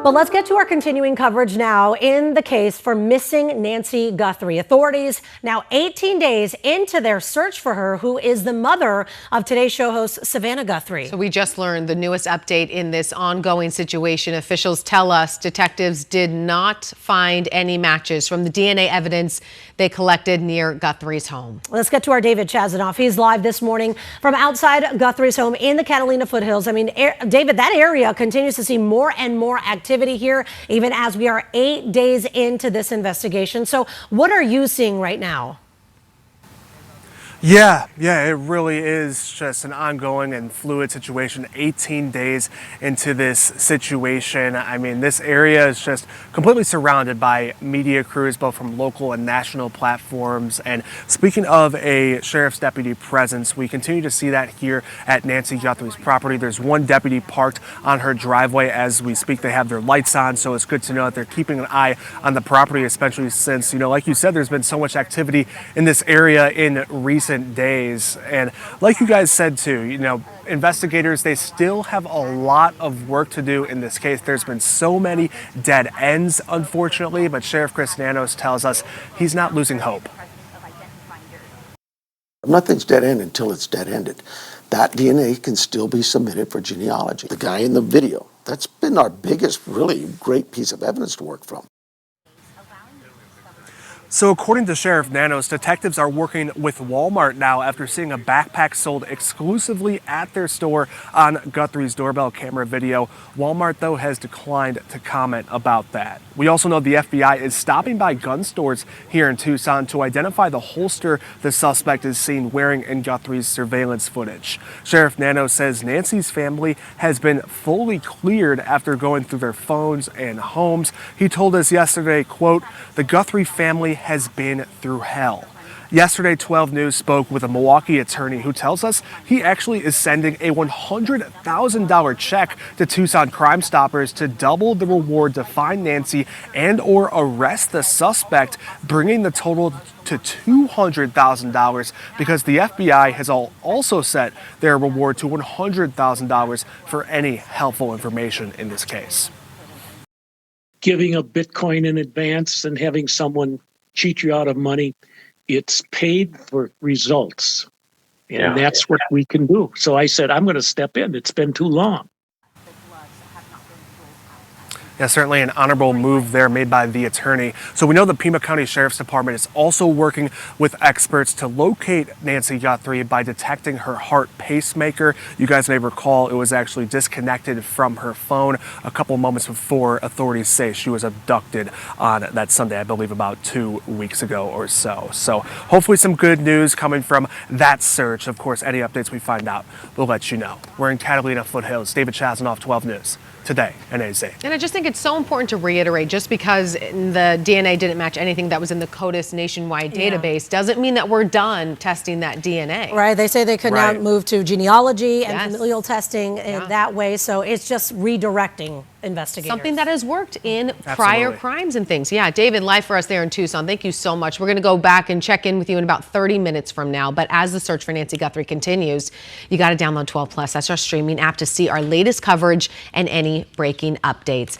But let's get to our continuing coverage now in the case for missing Nancy Guthrie. Authorities now 18 days into their search for her, who is the mother of today's show host Savannah Guthrie. So we just learned the newest update in this ongoing situation. Officials tell us detectives did not find any matches from the DNA evidence they collected near Guthrie's home. Let's get to our David Chazanoff. He's live this morning from outside Guthrie's home in the Catalina foothills. I mean, David, that area continues to see more and more activity here, even as we are 8 days into this investigation. So what are you seeing right now? Yeah, it really is just an ongoing and fluid situation. 18 days into this situation. I mean, this area is just completely surrounded by media crews, both from local and national platforms. And speaking of a sheriff's deputy presence, we continue to see that here at Nancy Guthrie's property. There's one deputy parked on her driveway as we speak. They have their lights on, so it's good to know that they're keeping an eye on the property, especially since, like you said, there's been so much activity in this area in recent days. And like you guys said too, investigators, they still have a lot of work to do in this case. There's been so many dead ends, unfortunately, but Sheriff Chris Nanos tells us he's not losing hope. Nothing's dead end until it's dead ended. That DNA can still be submitted for genealogy. The guy in the video, that's been our biggest, really great piece of evidence to work from. So according to Sheriff Nanos, detectives are working with Walmart now after seeing a backpack sold exclusively at their store on Guthrie's doorbell camera video. Walmart, though, has declined to comment about that. We also know the FBI is stopping by gun stores here in Tucson to identify the holster the suspect is seen wearing in Guthrie's surveillance footage. Sheriff Nanos says Nancy's family has been fully cleared after going through their phones and homes. He told us yesterday, quote, "The Guthrie family has been through hell." Yesterday, 12 News spoke with a Milwaukee attorney who tells us he actually is sending a $100,000 check to Tucson Crime Stoppers to double the reward to find Nancy and or arrest the suspect, bringing the total to $200,000 because the FBI has also set their reward to $100,000 for any helpful information in this case. Giving a Bitcoin in advance and having someone cheat you out of money, it's paid for results. And that's what we can do. So I said, I'm going to step in. It's been too long. Yeah, certainly an honorable move there made by the attorney. So we know the Pima County Sheriff's Department is also working with experts to locate Nancy Guthrie by detecting her heart pacemaker. You guys may recall it was actually disconnected from her phone a couple moments before authorities say she was abducted on that Sunday, I believe about 2 weeks ago or so. So hopefully some good news coming from that search. Of course, any updates we find out, we'll let you know. We're in Catalina foothills. David Chazanoff, 12 News. Today and AZ. And I just think it's so important to reiterate, just because the DNA didn't match anything that was in the CODIS nationwide database doesn't mean that we're done testing that DNA. Right. They say they could now move to genealogy and familial testing in that way. So it's just redirecting investigators. Something that has worked in prior crimes and things. Yeah, David, live for us there in Tucson. Thank you so much. We're going to go back and check in with you in about 30 minutes from now. But as the search for Nancy Guthrie continues, you got to download 12 Plus. That's our streaming app to see our latest coverage and any breaking updates.